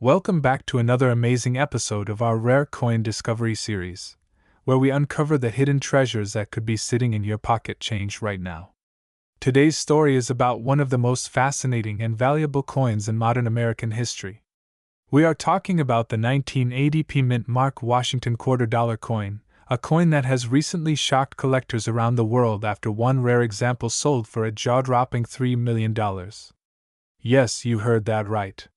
Welcome back to another amazing episode of our Rare Coin Discovery series, where we uncover the hidden treasures that could be sitting in your pocket change right now. Today's story is about one of the most fascinating and valuable coins in modern American history. We are talking about the 1980 Mint Mark Washington $quarter coin, a coin that has recently shocked collectors around the world after one rare example sold for a jaw-dropping $3 million. Yes, you heard that right.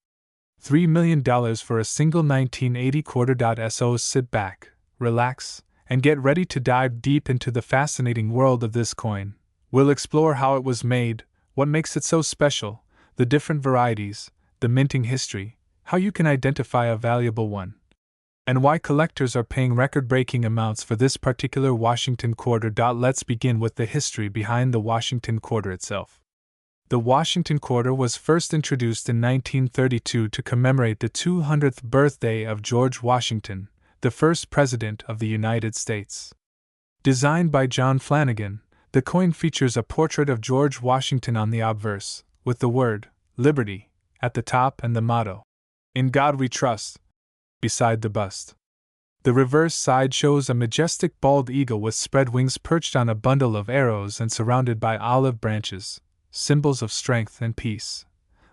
$3 million for a single 1980 $quarter. So sit back, relax, and get ready to dive deep into the fascinating world of this coin. We'll explore how it was made, what makes it so special, the different varieties, the minting history, how you can identify a valuable one, and why collectors are paying record-breaking amounts for this particular Washington $quarter. Let's begin with the history behind the Washington $quarter itself. The Washington $quarter was first introduced in 1932 to commemorate the 200th birthday of George Washington, the first President of the United States. Designed by John Flanagan, the coin features a portrait of George Washington on the obverse, with the word, Liberty, at the top and the motto, In God We Trust, beside the bust. The reverse side shows a majestic bald eagle with spread wings perched on a bundle of arrows and surrounded by olive branches, symbols of strength and peace.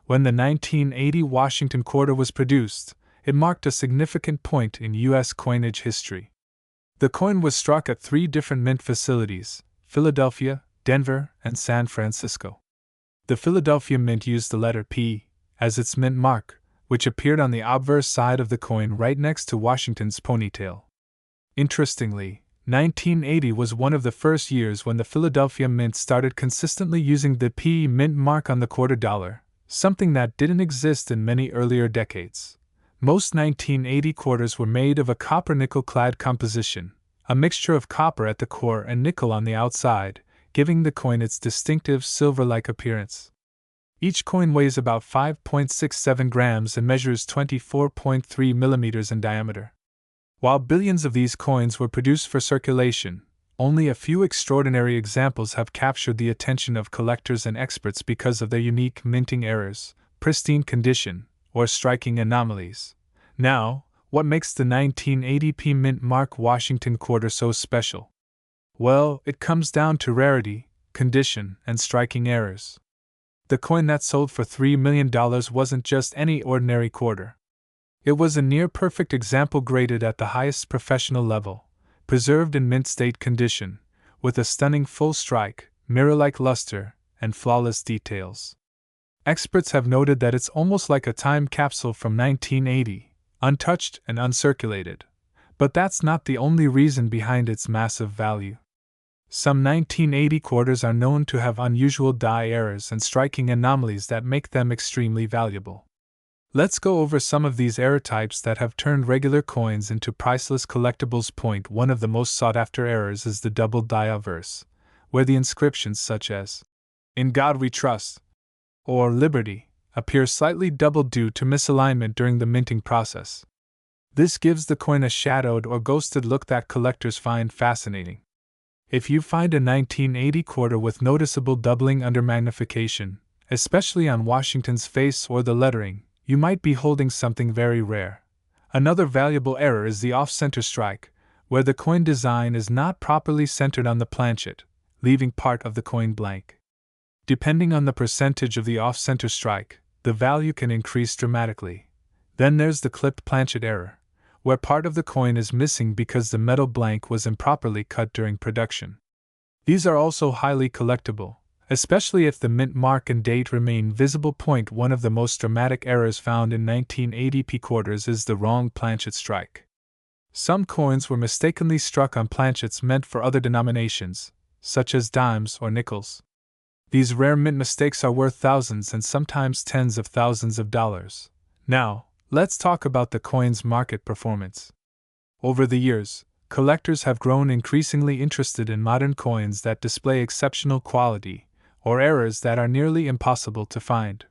When the 1980 Washington $quarter was produced, it marked a significant point in U.S. coinage history. The coin was struck at 3 different mint facilities: Philadelphia, Denver, and San Francisco. The Philadelphia Mint used the letter P as its mint mark, which appeared on the obverse side of the coin right next to Washington's ponytail. Interestingly, 1980 was one of the first years when the Philadelphia Mint started consistently using the P mint mark on the $quarter, something that didn't exist in many earlier decades. Most 1980 quarters were made of a copper-nickel clad composition, a mixture of copper at the core and nickel on the outside, giving the coin its distinctive silver-like appearance. Each coin weighs about 5.67 grams and measures 24.3 millimeters in diameter. While billions of these coins were produced for circulation, only a few extraordinary examples have captured the attention of collectors and experts because of their unique minting errors, pristine condition, or striking anomalies. Now, what makes the 1980 Mint Mark Washington $quarter so special? Well, it comes down to rarity, condition, and striking errors. The coin that sold for $3 million wasn't just any ordinary quarter. It was a near-perfect example graded at the highest professional level, preserved in mint-state condition, with a stunning full strike, mirror-like luster, and flawless details. Experts have noted that it's almost like a time capsule from 1980, untouched and uncirculated. But that's not the only reason behind its massive value. Some 1980 quarters are known to have unusual die errors and striking anomalies that make them extremely valuable. Let's go over some of these error types that have turned regular coins into priceless collectibles. One of the most sought-after errors is the double die obverse, where the inscriptions such as, In God We Trust, or Liberty, appear slightly doubled due to misalignment during the minting process. This gives the coin a shadowed or ghosted look that collectors find fascinating. If you find a 1980 $quarter with noticeable doubling under magnification, especially on Washington's face or the lettering, you might be holding something very rare. Another valuable error is the off-center strike, where the coin design is not properly centered on the planchet, leaving part of the coin blank. Depending on the percentage of the off-center strike, the value can increase dramatically. Then there's the clipped planchet error, where part of the coin is missing because the metal blank was improperly cut during production. These are also highly collectible, especially if the mint mark and date remain visible. One of the most dramatic errors found in 1980 quarters is the wrong planchet strike. Some coins were mistakenly struck on planchets meant for other denominations, such as dimes or nickels. These rare mint mistakes are worth thousands and sometimes tens of thousands of dollars. Now, let's talk about the coin's market performance. Over the years, collectors have grown increasingly interested in modern coins that display exceptional quality, or errors that are nearly impossible to find.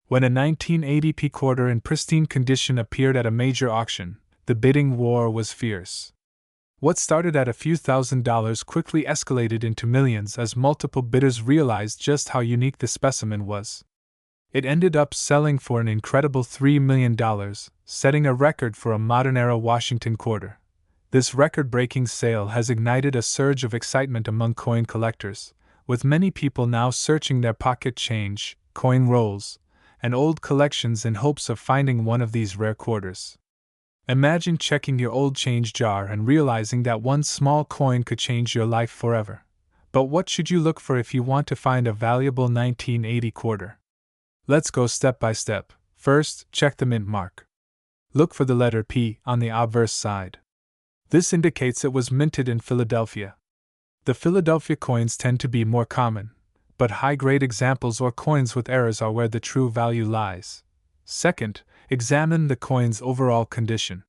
When a 1980 $quarter in pristine condition appeared at a major auction, the bidding war was fierce. What started at a few $1,000s quickly escalated into millions as multiple bidders realized just how unique the specimen was. It ended up selling for an incredible $3 million, setting a record for a modern-era Washington quarter. This record-breaking sale has ignited a surge of excitement among coin collectors, with many people now searching their pocket change, coin rolls, and old collections in hopes of finding one of these rare quarters. Imagine checking your old change jar and realizing that one small coin could change your life forever. But what should you look for if you want to find a valuable 1980 quarter? Let's go step by step. First, check the mint mark. Look for the letter P on the obverse side. This indicates it was minted in Philadelphia. The Philadelphia coins tend to be more common, but high-grade examples or coins with errors are where the true value lies. Second, examine the coin's overall condition.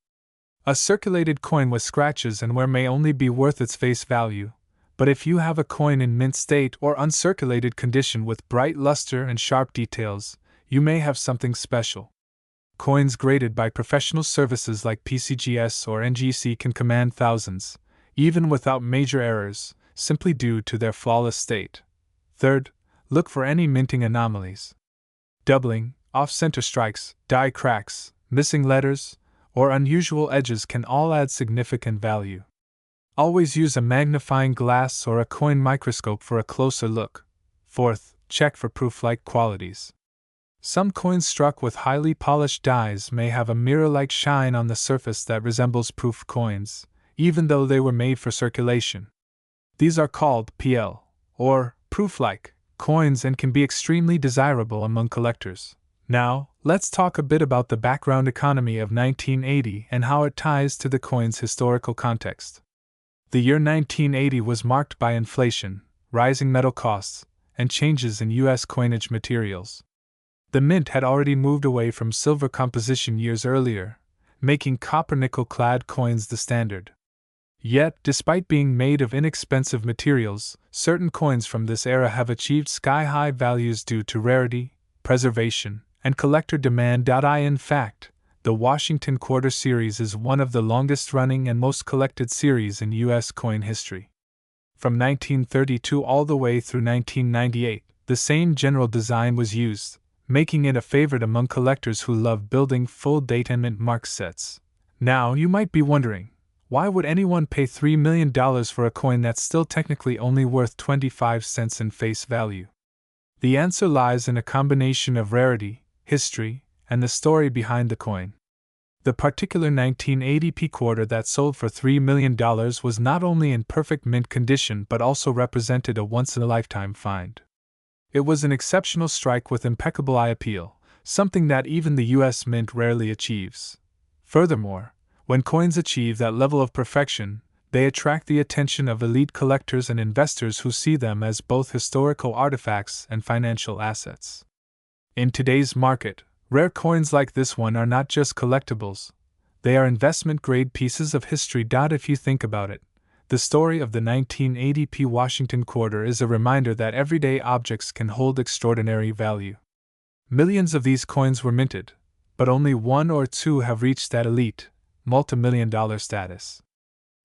A circulated coin with scratches and wear may only be worth its face value, but if you have a coin in mint state or uncirculated condition with bright luster and sharp details, you may have something special. Coins graded by professional services like PCGS or NGC can command thousands, even without major errors, simply due to their flawless state. Third, look for any minting anomalies. Doubling, off-center strikes, die cracks, missing letters, or unusual edges can all add significant value. Always use a magnifying glass or a coin microscope for a closer look. Fourth, check for proof-like qualities. Some coins struck with highly polished dies may have a mirror-like shine on the surface that resembles proof coins, even though they were made for circulation. These are called PL, or proof-like, coins and can be extremely desirable among collectors. Now, let's talk a bit about the background economy of 1980 and how it ties to the coin's historical context. The year 1980 was marked by inflation, rising metal costs, and changes in U.S. coinage materials. The mint had already moved away from silver composition years earlier, making copper-nickel-clad coins the standard. Yet, despite being made of inexpensive materials, certain coins from this era have achieved sky-high values due to rarity, preservation, and collector demand. In fact, the Washington Quarter Series is one of the longest-running and most collected series in U.S. coin history. From 1932 all the way through 1998, the same general design was used, making it a favorite among collectors who love building full-date and mint mark sets. Now, you might be wondering, why would anyone pay $3 million for a coin that's still technically only worth 25 cents in face value? The answer lies in a combination of rarity, history, and the story behind the coin. The particular 1980p quarter that sold for $3 million was not only in perfect mint condition but also represented a once-in-a-lifetime find. It was an exceptional strike with impeccable eye appeal, something that even the U.S. Mint rarely achieves. Furthermore, when coins achieve that level of perfection, they attract the attention of elite collectors and investors who see them as both historical artifacts and financial assets. In today's market, rare coins like this one are not just collectibles, they are investment-grade pieces of history. If you think about it, the story of the 1980p Washington Quarter is a reminder that everyday objects can hold extraordinary value. Millions of these coins were minted, but only one or two have reached that elite, multi-million-dollar status.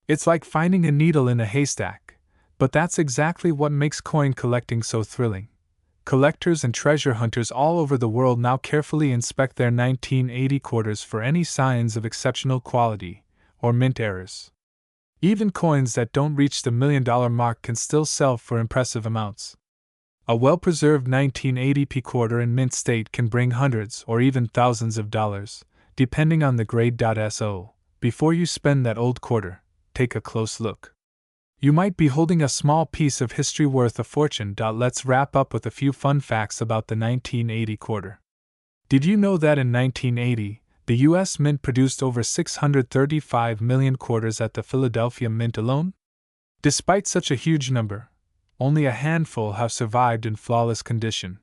It's like finding a needle in a haystack, but that's exactly what makes coin collecting so thrilling. Collectors and treasure hunters all over the world now carefully inspect their 1980 quarters for any signs of exceptional quality or mint errors. Even coins that don't reach the $1 million mark can still sell for impressive amounts. A well-preserved 1980p quarter in mint state can bring hundreds or even thousands of dollars, depending on the grade. So, before you spend that old quarter, take a close look. You might be holding a small piece of history worth a fortune. Let's wrap up with a few fun facts about the 1980 quarter. Did you know that in 1980, the U.S. Mint produced over 635 million quarters at the Philadelphia Mint alone? Despite such a huge number, only a handful have survived in flawless condition.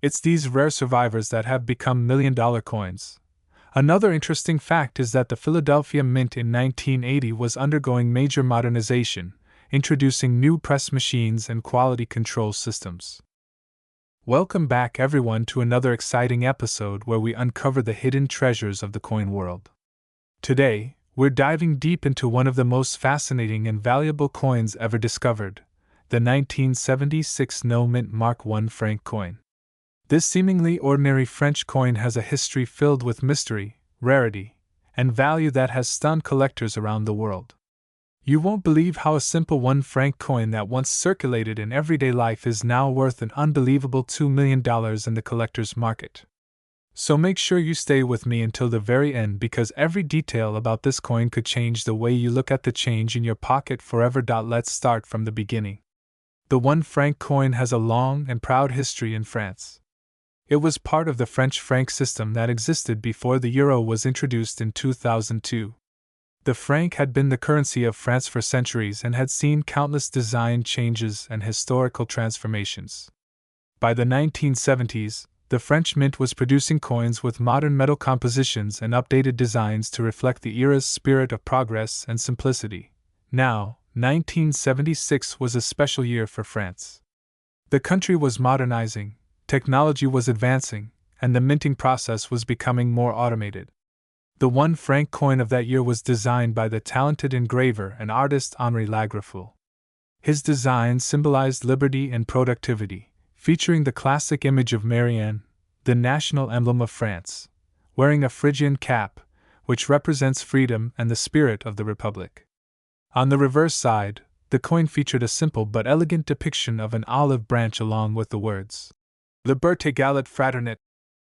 It's these rare survivors that have become million-dollar coins. Another interesting fact is that the Philadelphia Mint in 1980 was undergoing major modernization, introducing new press machines and quality control systems. Welcome back, everyone, to another exciting episode where we uncover the hidden treasures of the coin world. Today, we're diving deep into one of the most fascinating and valuable coins ever discovered, the 1976 No Mint Mark I franc coin. This seemingly ordinary French coin has a history filled with mystery, rarity, and value that has stunned collectors around the world. You won't believe how a simple 1 franc coin that once circulated in everyday life is now worth an unbelievable $2 million in the collector's market. So make sure you stay with me until the very end, because every detail about this coin could change the way you look at the change in your pocket forever. Let's start from the beginning. The 1 franc coin has a long and proud history in France. It was part of the French franc system that existed before the euro was introduced in 2002. The franc had been the currency of France for centuries and had seen countless design changes and historical transformations. By the 1970s, the French mint was producing coins with modern metal compositions and updated designs to reflect the era's spirit of progress and simplicity. Now, 1976 was a special year for France. The country was modernizing, technology was advancing, and the minting process was becoming more automated. The 1 franc coin of that year was designed by the talented engraver and artist Henri Lagraful. His design symbolized liberty and productivity, featuring the classic image of Marianne, the national emblem of France, wearing a Phrygian cap, which represents freedom and the spirit of the Republic. On the reverse side, the coin featured a simple but elegant depiction of an olive branch along with the words Liberté, Égalité, Fraternité,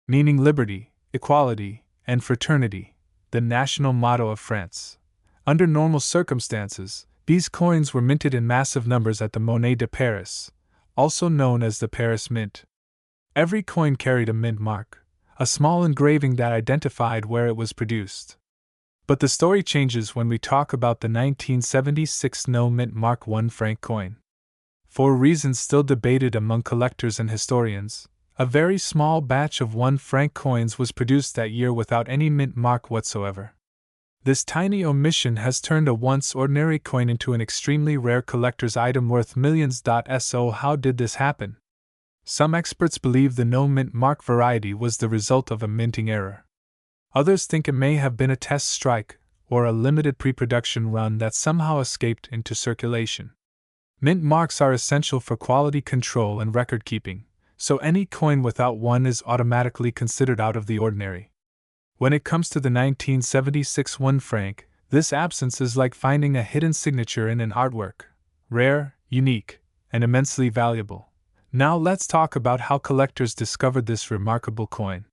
meaning liberty, equality, and fraternity, the national motto of France. Under normal circumstances, these coins were minted in massive numbers at the Monnaie de Paris, also known as the Paris Mint. Every coin carried a mint mark, a small engraving that identified where it was produced. But the story changes when we talk about the 1976 no mint mark 1 franc coin. For reasons still debated among collectors and historians, a very small batch of 1 franc coins was produced that year without any mint mark whatsoever. This tiny omission has turned a once ordinary coin into an extremely rare collector's item worth millions. So how did this happen? Some experts believe the no mint mark variety was the result of a minting error. Others think it may have been a test strike or a limited pre-production run that somehow escaped into circulation. Mint marks are essential for quality control and record keeping, so any coin without one is automatically considered out of the ordinary. When it comes to the 1976 1 franc, this absence is like finding a hidden signature in an artwork, rare, unique, and immensely valuable. Now let's talk about how collectors discovered this remarkable coin.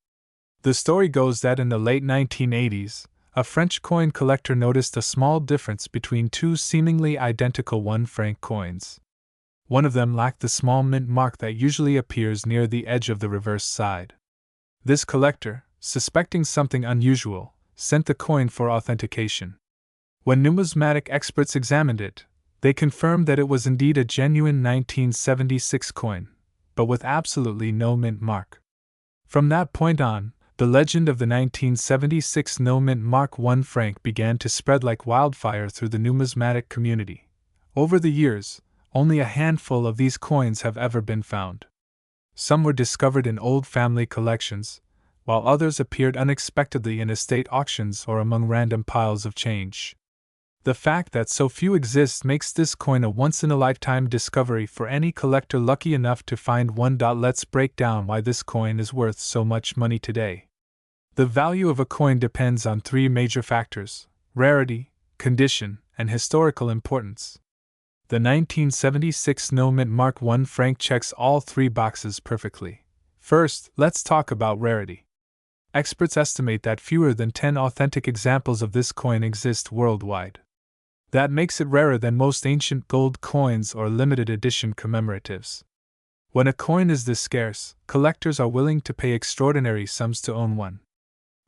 The story goes that in the late 1980s, a French coin collector noticed a small difference between two seemingly identical 1 franc coins. One of them lacked the small mint mark that usually appears near the edge of the reverse side. This collector, suspecting something unusual, sent the coin for authentication. When numismatic experts examined it, they confirmed that it was indeed a genuine 1976 coin, but with absolutely no mint mark. From that point on, the legend of the 1976 no mint mark 1 franc began to spread like wildfire through the numismatic community. Over the years, only a handful of these coins have ever been found. Some were discovered in old family collections, while others appeared unexpectedly in estate auctions or among random piles of change. The fact that so few exist makes this coin a once-in-a-lifetime discovery for any collector lucky enough to find one. Let's break down why this coin is worth so much money today. The value of a coin depends on three major factors: rarity, condition, and historical importance. The 1976 no mint mark 1 franc checks all three boxes perfectly. First, let's talk about rarity. Experts estimate that fewer than 10 authentic examples of this coin exist worldwide. That makes it rarer than most ancient gold coins or limited edition commemoratives. When a coin is this scarce, collectors are willing to pay extraordinary sums to own one.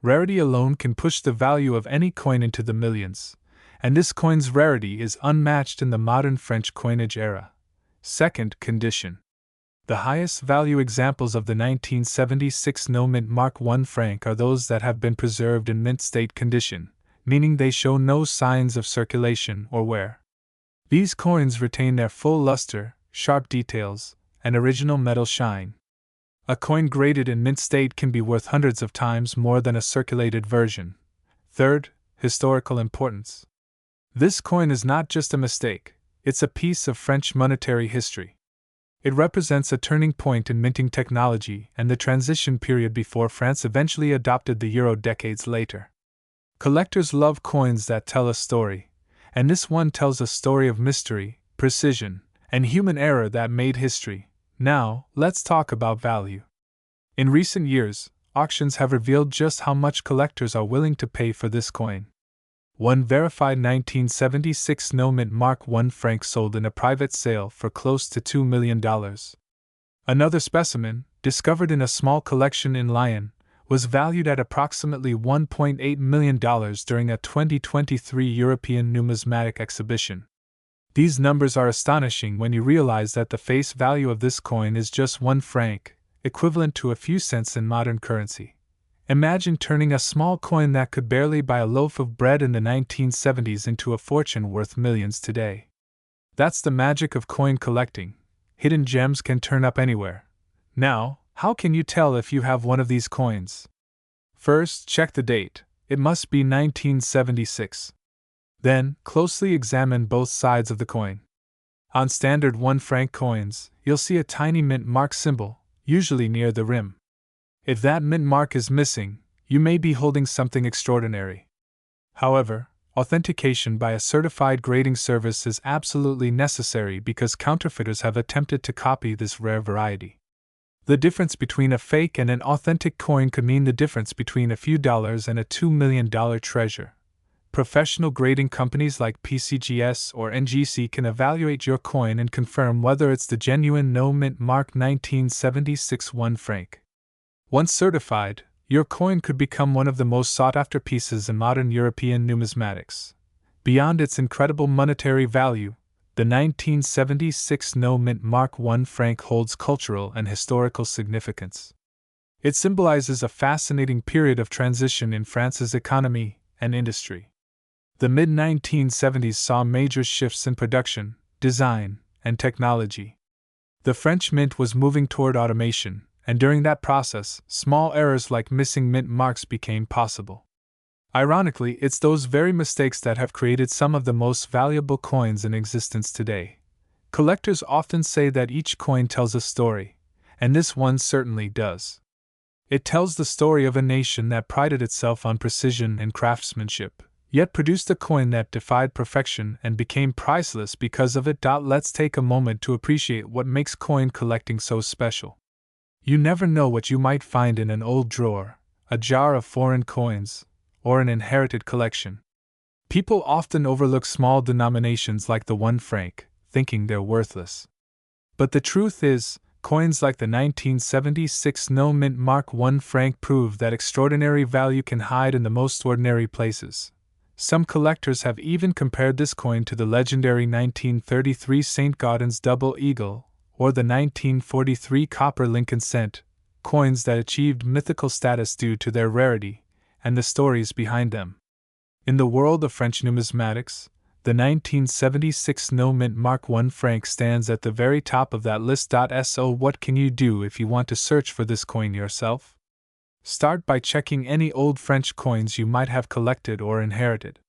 Rarity alone can push the value of any coin into the millions, and this coin's rarity is unmatched in the modern French coinage era. Second, condition. The highest value examples of the 1976 no mint mark 1 franc are those that have been preserved in mint state condition, meaning they show no signs of circulation or wear. These coins retain their full luster, sharp details, and original metal shine. A coin graded in mint state can be worth hundreds of times more than a circulated version. Third, historical importance. This coin is not just a mistake, it's a piece of French monetary history. It represents a turning point in minting technology and the transition period before France eventually adopted the euro decades later. Collectors love coins that tell a story, and this one tells a story of mystery, precision, and human error that made history. Now, let's talk about value. In recent years, auctions have revealed just how much collectors are willing to pay for this coin. One verified 1976 no-mint Mark I franc sold in a private sale for close to $2 million. Another specimen, discovered in a small collection in Lyon, was valued at approximately $1.8 million during a 2023 European numismatic exhibition. These numbers are astonishing when you realize that the face value of this coin is just 1 franc, equivalent to a few cents in modern currency. Imagine turning a small coin that could barely buy a loaf of bread in the 1970s into a fortune worth millions today. That's the magic of coin collecting. Hidden gems can turn up anywhere. Now, how can you tell if you have one of these coins? First, check the date. It must be 1976. Then, closely examine both sides of the coin. On standard 1 franc coins, you'll see a tiny mint mark symbol, usually near the rim. If that mint mark is missing, you may be holding something extraordinary. However, authentication by a certified grading service is absolutely necessary because counterfeiters have attempted to copy this rare variety. The difference between a fake and an authentic coin could mean the difference between a few dollars and a $2 million treasure. Professional grading companies like PCGS or NGC can evaluate your coin and confirm whether it's the genuine no-mint mark 1976 1 franc. Once certified, your coin could become one of the most sought-after pieces in modern European numismatics. Beyond its incredible monetary value, the 1976 no-mint Mark I franc holds cultural and historical significance. It symbolizes a fascinating period of transition in France's economy and industry. The mid-1970s saw major shifts in production, design, and technology. The French mint was moving toward automation, and during that process, small errors like missing mint marks became possible. Ironically, it's those very mistakes that have created some of the most valuable coins in existence today. Collectors often say that each coin tells a story, and this one certainly does. It tells the story of a nation that prided itself on precision and craftsmanship, yet produced a coin that defied perfection and became priceless because of it. Let's take a moment to appreciate what makes coin collecting so special. You never know what you might find in an old drawer, a jar of foreign coins, or an inherited collection. People often overlook small denominations like the 1 franc, thinking they're worthless. But the truth is, coins like the 1976 no-mint Mark I franc prove that extraordinary value can hide in the most ordinary places. Some collectors have even compared this coin to the legendary 1933 St. Gaudens double eagle, or the 1943 copper Lincoln cent, coins that achieved mythical status due to their rarity and the stories behind them. In the world of French numismatics, the 1976 no-mint Mark I franc stands at the very top of that list. So what can you do if you want to search for this coin yourself? Start by checking any old French coins you might have collected or inherited.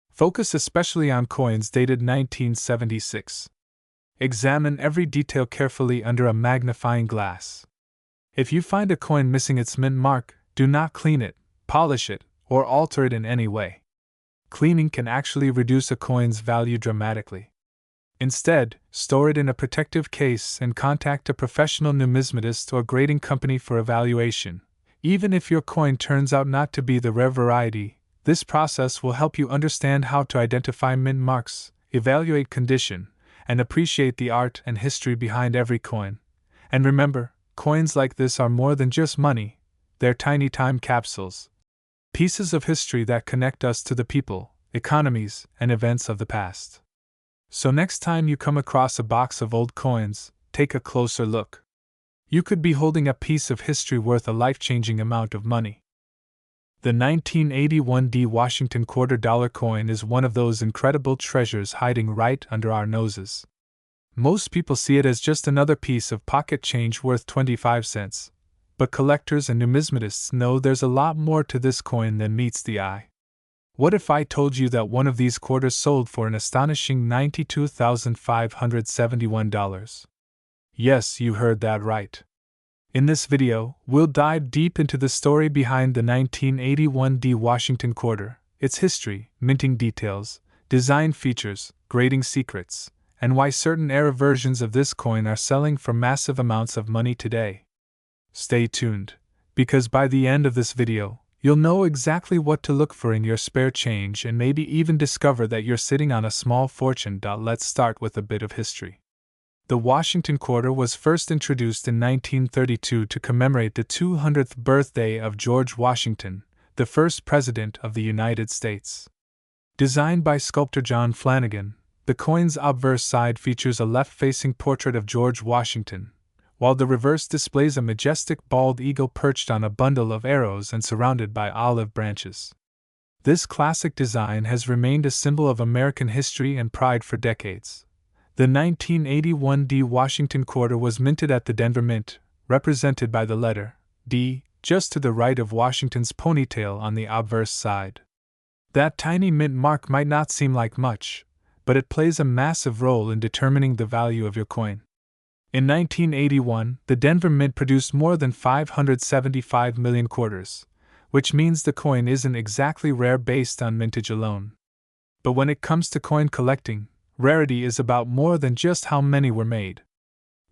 Focus especially on coins dated 1976. Examine every detail carefully under a magnifying glass. If you find a coin missing its mint mark, do not clean it, polish it, or alter it in any way. Cleaning can actually reduce a coin's value dramatically. Instead, store it in a protective case and contact a professional numismatist or grading company for evaluation. Even if your coin turns out not to be the rare variety, this process will help you understand how to identify mint marks, evaluate condition, and appreciate the art and history behind every coin. And remember, coins like this are more than just money, they're tiny time capsules. Pieces of history that connect us to the people, economies, and events of the past. So next time you come across a box of old coins, take a closer look. You could be holding a piece of history worth a life-changing amount of money. The 1981 D Washington $quarter coin is one of those incredible treasures hiding right under our noses. Most people see it as just another piece of pocket change worth 25 cents, but collectors and numismatists know there's a lot more to this coin than meets the eye. What if I told you that one of these quarters sold for an astonishing $92,571? Yes, you heard that right. In this video, we'll dive deep into the story behind the 1981 D Washington quarter, its history, minting details, design features, grading secrets, and why certain era versions of this coin are selling for massive amounts of money today. Stay tuned, because by the end of this video, you'll know exactly what to look for in your spare change and maybe even discover that you're sitting on a small fortune. Let's start with a bit of history. The Washington quarter was first introduced in 1932 to commemorate the 200th birthday of George Washington, the first President of the United States. Designed by sculptor John Flanagan, the coin's obverse side features a left-facing portrait of George Washington, while the reverse displays a majestic bald eagle perched on a bundle of arrows and surrounded by olive branches. This classic design has remained a symbol of American history and pride for decades. The 1981 D Washington quarter was minted at the Denver Mint, represented by the letter D just to the right of Washington's ponytail on the obverse side. That tiny mint mark might not seem like much, but it plays a massive role in determining the value of your coin. In 1981, the Denver Mint produced more than 575 million quarters, which means the coin isn't exactly rare based on mintage alone. But when it comes to coin collecting, rarity is about more than just how many were made.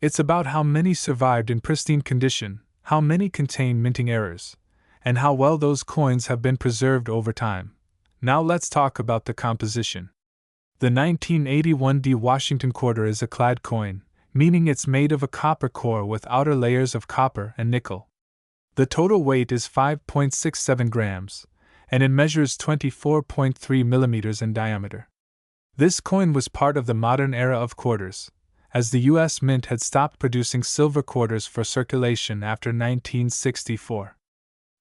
It's about how many survived in pristine condition, how many contain minting errors, and how well those coins have been preserved over time. Now let's talk about the composition. The 1981 D Washington quarter is a clad coin, meaning it's made of a copper core with outer layers of copper and nickel. The total weight is 5.67 grams, and it measures 24.3 millimeters in diameter. This coin was part of the modern era of quarters, as the U.S. Mint had stopped producing silver quarters for circulation after 1964.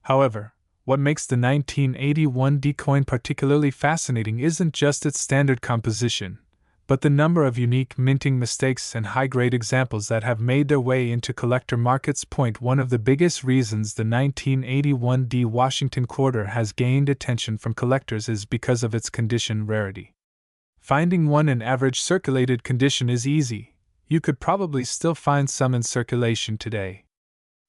However, what makes the 1981 D coin particularly fascinating isn't just its standard composition, but the number of unique minting mistakes and high-grade examples that have made their way into collector markets. One of the biggest reasons the 1981 D Washington quarter has gained attention from collectors is because of its condition rarity. Finding one in average circulated condition is easy. You could probably still find some in circulation today.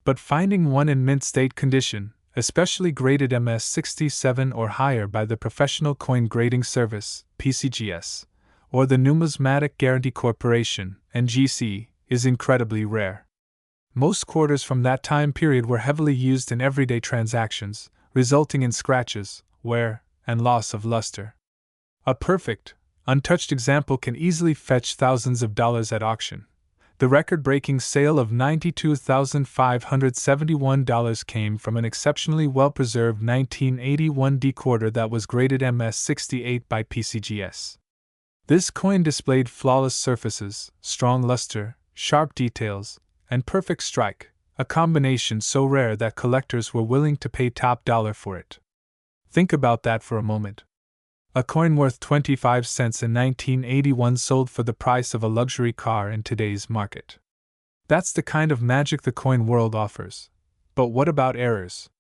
But finding one in mint state condition, especially graded MS-67 or higher by the Professional Coin Grading Service, PCGS, or the Numismatic Guarantee Corporation, NGC, is incredibly rare. Most quarters from that time period were heavily used in everyday transactions, resulting in scratches, wear, and loss of luster. A perfect, untouched example can easily fetch thousands of dollars at auction. The record-breaking sale of $92,571 came from an exceptionally well-preserved 1981 D quarter that was graded MS-68 by PCGS. This coin displayed flawless surfaces, strong luster, sharp details, and perfect strike, a combination so rare that collectors were willing to pay top dollar for it. Think about that for a moment. A coin worth 25 cents in 1981 sold for the price of a luxury car in today's market. That's the kind of magic the coin world offers. But what about errors?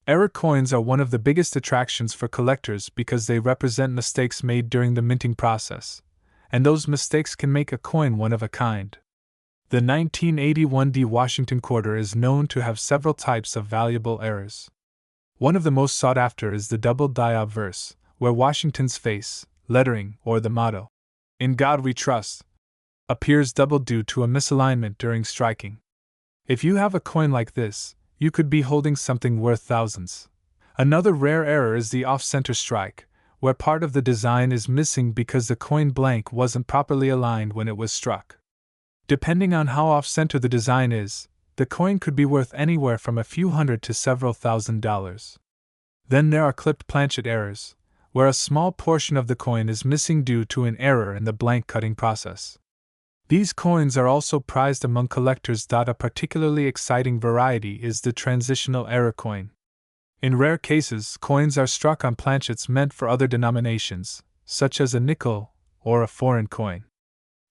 Error coins are one of the biggest attractions for collectors because they represent mistakes made during the minting process, and those mistakes can make a coin one of a kind. The 1981 D Washington quarter is known to have several types of valuable errors. One of the most sought after is the double die obverse, where Washington's face, lettering, or the motto, "In God We Trust," appears double due to a misalignment during striking. If you have a coin like this, you could be holding something worth thousands. Another rare error is the off-center strike, where part of the design is missing because the coin blank wasn't properly aligned when it was struck. Depending on how off-center the design is, the coin could be worth anywhere from a few hundred to several $1,000s. Then there are clipped planchet errors, where a small portion of the coin is missing due to an error in the blank cutting process. These coins are also prized among collectors. A particularly exciting variety is the transitional error coin. In rare cases, coins are struck on planchets meant for other denominations, such as a nickel or a foreign coin.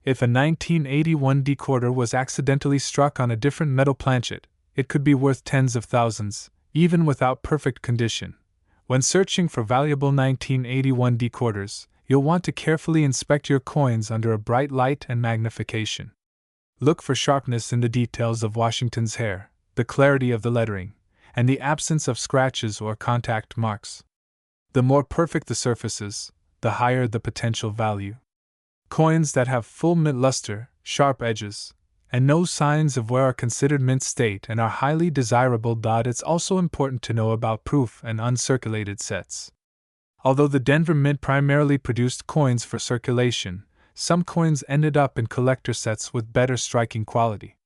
If a 1981 D quarter was accidentally struck on a different metal planchet, it could be worth tens of thousands, even without perfect condition. When searching for valuable 1981 D quarters, you'll want to carefully inspect your coins under a bright light and magnification. Look for sharpness in the details of Washington's hair, the clarity of the lettering, and the absence of scratches or contact marks. The more perfect the surfaces, the higher the potential value. Coins that have full mint luster, sharp edges, and no signs of wear are considered mint state and are highly desirable. It's also important to know about proof and uncirculated sets. Although the Denver Mint primarily produced coins for circulation, some coins ended up in collector sets with better striking quality.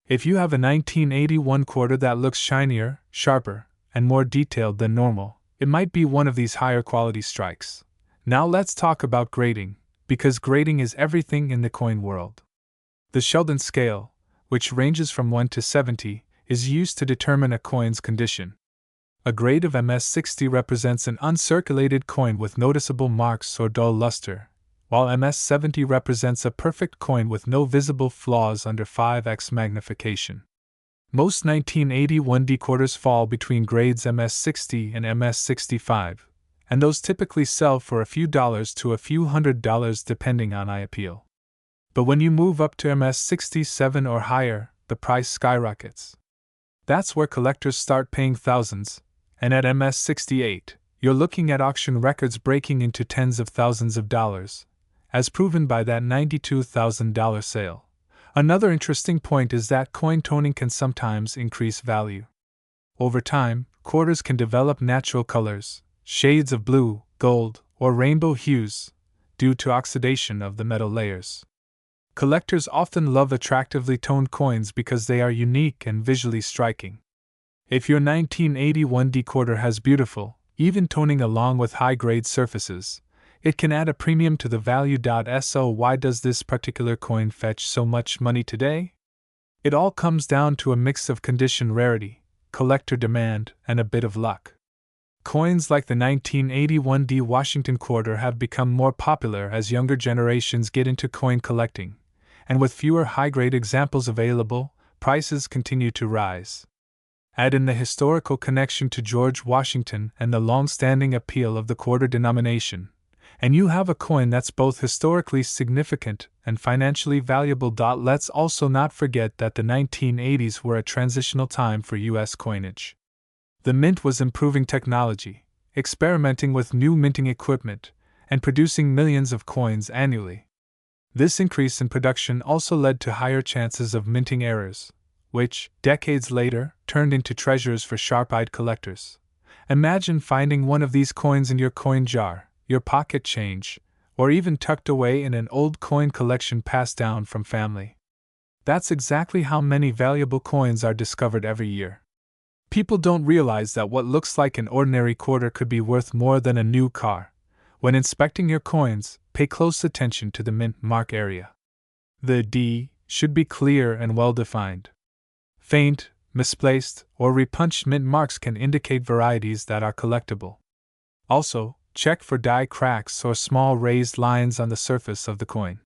If you have a 1981 quarter that looks shinier, sharper, and more detailed than normal, it might be one of these higher quality strikes. Now let's talk about grading, because grading is everything in the coin world. The Sheldon scale, which ranges from 1 to 70, is used to determine a coin's condition. A grade of MS-60 represents an uncirculated coin with noticeable marks or dull luster, while MS-70 represents a perfect coin with no visible flaws under 5x magnification. Most 1981D quarters fall between grades MS-60 and MS-65, and those typically sell for a few dollars to a few $100 depending on eye appeal. But when you move up to MS-67 or higher, the price skyrockets. That's where collectors start paying thousands, and at MS-68, you're looking at auction records breaking into tens of thousands of dollars, as proven by that $92,000 sale. Another interesting point is that coin toning can sometimes increase value. Over time, quarters can develop natural colors, shades of blue, gold, or rainbow hues, due to oxidation of the metal layers. Collectors often love attractively toned coins because they are unique and visually striking. If your 1981D quarter has beautiful, even toning along with high-grade surfaces, it can add a premium to the value. So why does this particular coin fetch so much money today? It all comes down to a mix of condition rarity, collector demand, and a bit of luck. Coins like the 1981D Washington quarter have become more popular as younger generations get into coin collecting, and with fewer high-grade examples available, prices continue to rise. Add in the historical connection to George Washington and the long-standing appeal of the quarter denomination, and you have a coin that's both historically significant and financially valuable. Let's also not forget that the 1980s were a transitional time for U.S. coinage. The mint was improving technology, experimenting with new minting equipment, and producing millions of coins annually. This increase in production also led to higher chances of minting errors, which, decades later, turned into treasures for sharp-eyed collectors. Imagine finding one of these coins in your coin jar, your pocket change, or even tucked away in an old coin collection passed down from family. That's exactly how many valuable coins are discovered every year. People don't realize that what looks like an ordinary quarter could be worth more than a new car. When inspecting your coins, pay close attention to the mint mark area. The D should be clear and well-defined. Faint, misplaced, or repunched mint marks can indicate varieties that are collectible. Also, check for die cracks or small raised lines on the surface of the coin.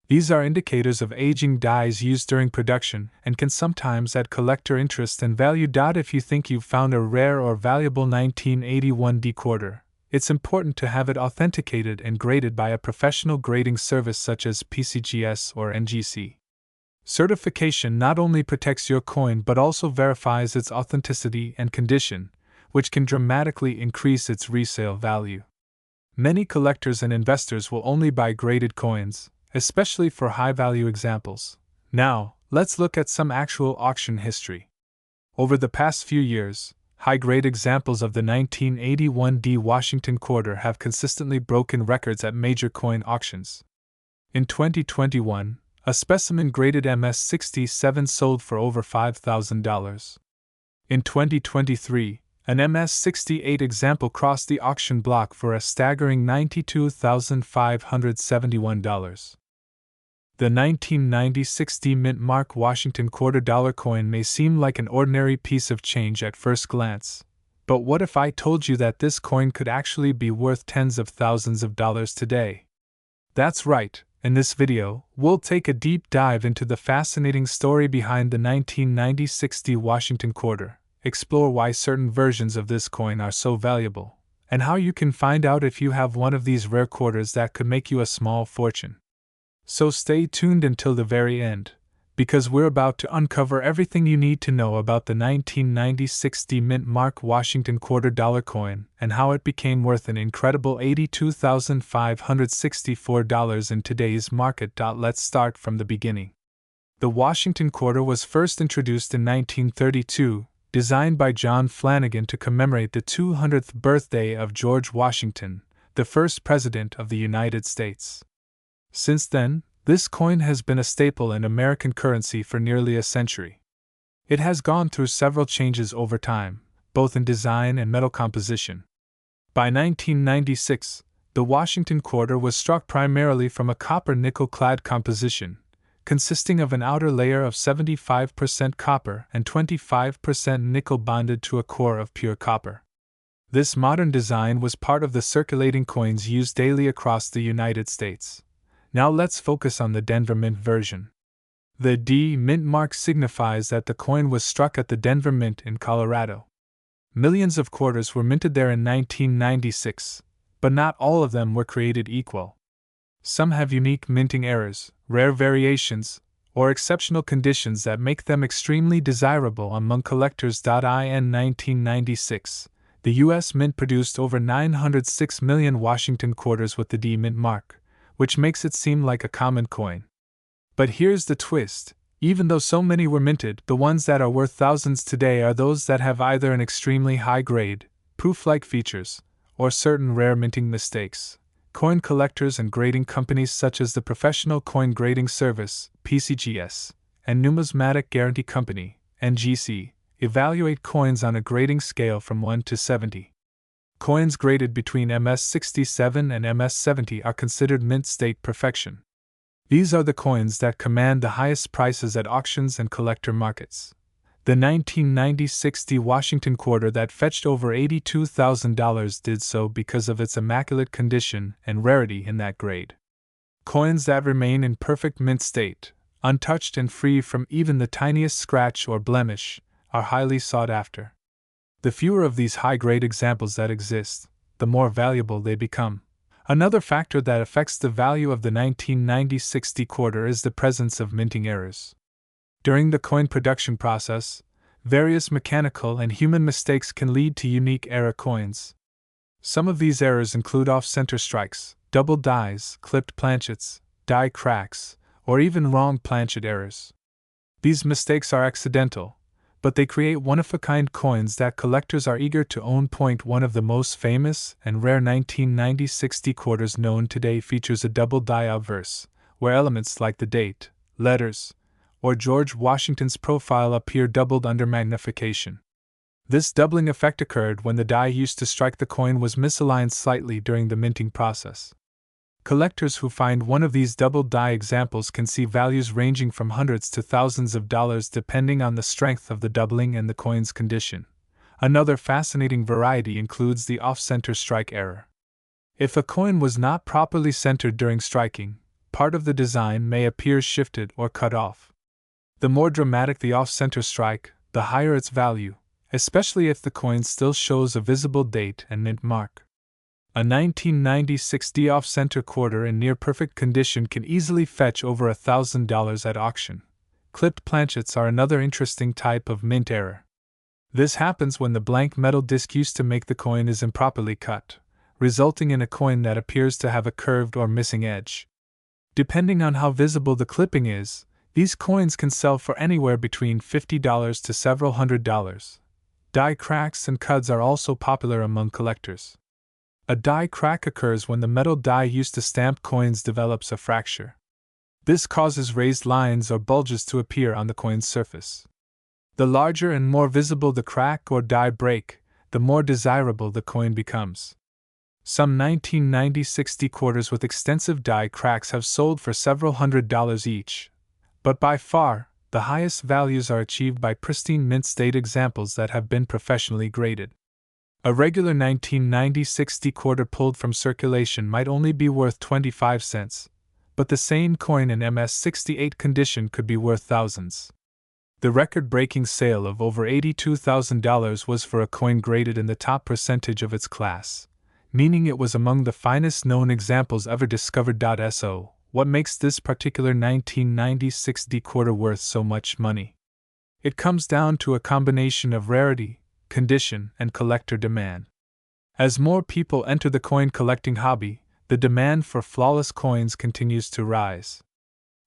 These are indicators of aging dies used during production and can sometimes add collector interest and value. If you think you've found a rare or valuable 1981D quarter, it's important to have it authenticated and graded by a professional grading service such as PCGS or NGC. Certification not only protects your coin but also verifies its authenticity and condition, which can dramatically increase its resale value. Many collectors and investors will only buy graded coins, especially for high-value examples. Now, let's look at some actual auction history. Over the past few years, high-grade examples of the 1981D Washington quarter have consistently broken records at major coin auctions. In 2021, a specimen graded MS-67 sold for over $5,000. In 2023, an MS-68 example crossed the auction block for a staggering $92,571. The 1960'S mint mark Washington $quarter coin may seem like an ordinary piece of change at first glance, but what if I told you that this coin could actually be worth tens of thousands of dollars today? That's right. In this video, we'll take a deep dive into the fascinating story behind the 1960'S Washington quarter, explore why certain versions of this coin are so valuable, and how you can find out if you have one of these rare quarters that could make you a small fortune. So stay tuned until the very end, because we're about to uncover everything you need to know about the 1960 Mint Mark Washington $quarter coin and how it became worth an incredible $82,564 in today's market. Let's start from the beginning. The Washington quarter was first introduced in 1932, designed by John Flanagan to commemorate the 200th birthday of George Washington, the first President of the United States. Since then, this coin has been a staple in American currency for nearly a century. It has gone through several changes over time, both in design and metal composition. By 1996, the Washington quarter was struck primarily from a copper-nickel-clad composition, consisting of an outer layer of 75% copper and 25% nickel bonded to a core of pure copper. This modern design was part of the circulating coins used daily across the United States. Now let's focus on the Denver Mint version. The D Mint mark signifies that the coin was struck at the Denver Mint in Colorado. Millions of quarters were minted there in 1996, but not all of them were created equal. Some have unique minting errors, rare variations, or exceptional conditions that make them extremely desirable among collectors. In 1996, the U.S. Mint produced over 906 million Washington quarters with the D Mint mark, which makes it seem like a common coin. But here's the twist: even though so many were minted, the ones that are worth thousands today are those that have either an extremely high grade, proof-like features, or certain rare minting mistakes. Coin collectors and grading companies such as the Professional Coin Grading Service, PCGS, and Numismatic Guarantee Company, NGC, evaluate coins on a grading scale from 1 to 70. Coins graded between MS-67 and MS-70 are considered mint state perfection. These are the coins that command the highest prices at auctions and collector markets. The 1996 Washington quarter that fetched over $82,000 did so because of its immaculate condition and rarity in that grade. Coins that remain in perfect mint state, untouched and free from even the tiniest scratch or blemish, are highly sought after. The fewer of these high-grade examples that exist, the more valuable they become. Another factor that affects the value of the 1996 quarter is the presence of minting errors. During the coin production process, various mechanical and human mistakes can lead to unique error coins. Some of these errors include off-center strikes, double dies, clipped planchets, die cracks, or even wrong planchet errors. These mistakes are accidental, but they create one-of-a-kind coins that collectors are eager to own. One of the most famous and rare 1996 quarters known today features a double die obverse, where elements like the date, letters, or George Washington's profile appear doubled under magnification. This doubling effect occurred when the die used to strike the coin was misaligned slightly during the minting process. Collectors who find one of these double die examples can see values ranging from hundreds to thousands of dollars depending on the strength of the doubling and the coin's condition. Another fascinating variety includes the off-center strike error. If a coin was not properly centered during striking, part of the design may appear shifted or cut off. The more dramatic the off-center strike, the higher its value, especially if the coin still shows a visible date and mint mark. A 1996 off-center quarter in near-perfect condition can easily fetch over $1,000 at auction. Clipped planchets are another interesting type of mint error. This happens when the blank metal disc used to make the coin is improperly cut, resulting in a coin that appears to have a curved or missing edge. Depending on how visible the clipping is, these coins can sell for anywhere between $50 to several $100s. Die cracks and cuds are also popular among collectors. A die crack occurs when the metal die used to stamp coins develops a fracture. This causes raised lines or bulges to appear on the coin's surface. The larger and more visible the crack or die break, the more desirable the coin becomes. Some 1996 quarters with extensive die cracks have sold for several $100s each, but by far, the highest values are achieved by pristine mint state examples that have been professionally graded. A regular 1996 quarter pulled from circulation might only be worth 25 cents, but the same coin in MS-68 condition could be worth thousands. The record-breaking sale of over $82,000 was for a coin graded in the top percentage of its class, meaning it was among the finest known examples ever discovered. what makes this particular 1960 quarter worth so much money? It comes down to a combination of rarity, condition, and collector demand. As more people enter the coin collecting hobby, the demand for flawless coins continues to rise.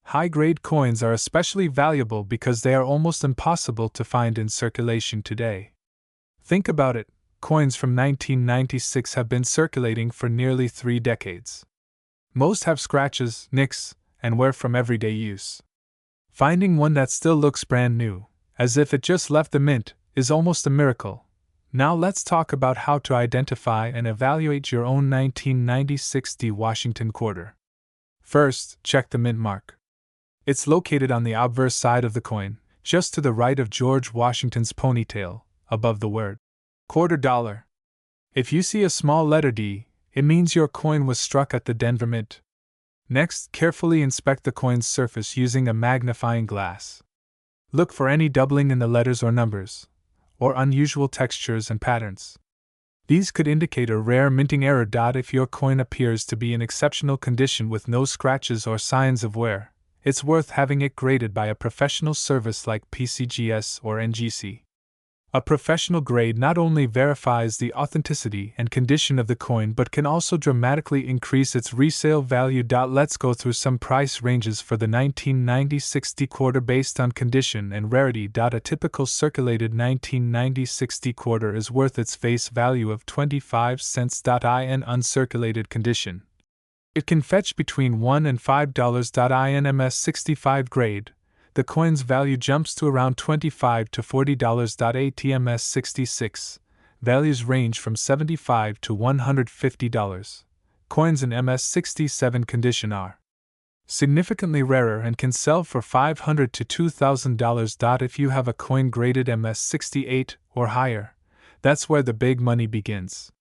High-grade coins are especially valuable because they are almost impossible to find in circulation today. Think about it, coins from 1996 have been circulating for nearly 3 decades. Most have scratches, nicks, and wear from everyday use. Finding one that still looks brand new, as if it just left the mint, is almost a miracle. Now let's talk about how to identify and evaluate your own 1960 Washington quarter. First, check the mint mark. It's located on the obverse side of the coin, just to the right of George Washington's ponytail, above the word quarter dollar. If you see a small letter D, it means your coin was struck at the Denver Mint. Next, carefully inspect the coin's surface using a magnifying glass. Look for any doubling in the letters or numbers, or unusual textures and patterns. These could indicate a rare minting error. If your coin appears to be in exceptional condition with no scratches or signs of wear, it's worth having it graded by a professional service like PCGS or NGC. A professional grade not only verifies the authenticity and condition of the coin but can also dramatically increase its resale value. Let's go through some price ranges for the 1960 quarter based on condition and rarity. A typical circulated 1960 quarter is worth its face value of 25 cents. In uncirculated condition, it can fetch between $1 and $5. In MS65 grade, the coin's value jumps to around $25 to $40. MS 66, values range from $75 to $150. Coins in MS 67 condition are significantly rarer and can sell for $500 to $2,000. If you have a coin graded MS 68 or higher, that's where the big money begins.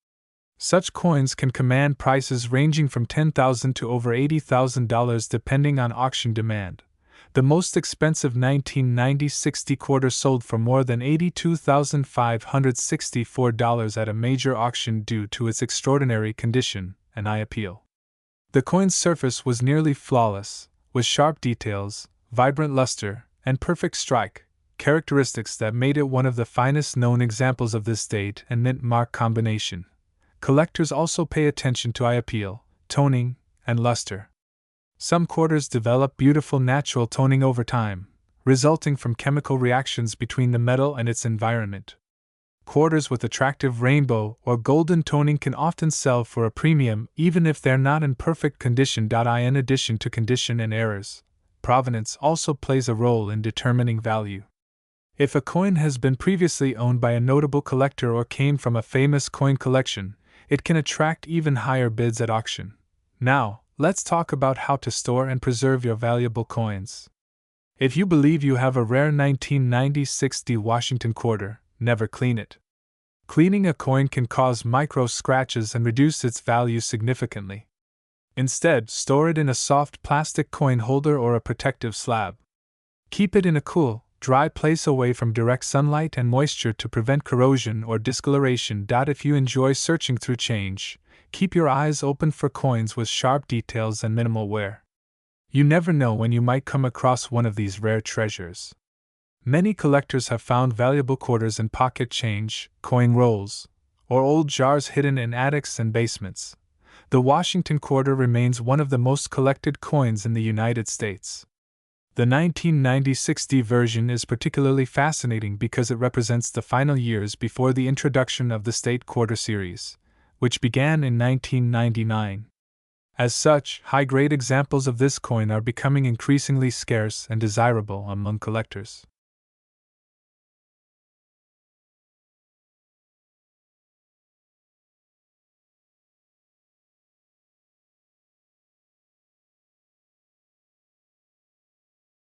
Such coins can command prices ranging from $10,000 to over $80,000 depending on auction demand. The most expensive 1960 quarter sold for more than $82,564 at a major auction due to its extraordinary condition and eye appeal. The coin's surface was nearly flawless, with sharp details, vibrant luster, and perfect strike, characteristics that made it one of the finest known examples of this date and mint mark combination. Collectors also pay attention to eye appeal, toning, and luster. Some quarters develop beautiful natural toning over time, resulting from chemical reactions between the metal and its environment. Quarters with attractive rainbow or golden toning can often sell for a premium even if they're not in perfect condition. In addition to condition and errors, provenance also plays a role in determining value. If a coin has been previously owned by a notable collector or came from a famous coin collection, it can attract even higher bids at auction. Now, let's talk about how to store and preserve your valuable coins. If you believe you have a rare 1960 Washington quarter, never clean it. Cleaning a coin can cause micro scratches and reduce its value significantly. Instead, store it in a soft plastic coin holder or a protective slab. Keep it in a cool, dry place away from direct sunlight and moisture to prevent corrosion or discoloration. If you enjoy searching through change, keep your eyes open for coins with sharp details and minimal wear. You never know when you might come across one of these rare treasures. Many collectors have found valuable quarters in pocket change, coin rolls, or old jars hidden in attics and basements. The Washington quarter remains one of the most collected coins in the United States. The 1960 version is particularly fascinating because it represents the final years before the introduction of the State Quarter series, which began in 1999. As such, high-grade examples of this coin are becoming increasingly scarce and desirable among collectors.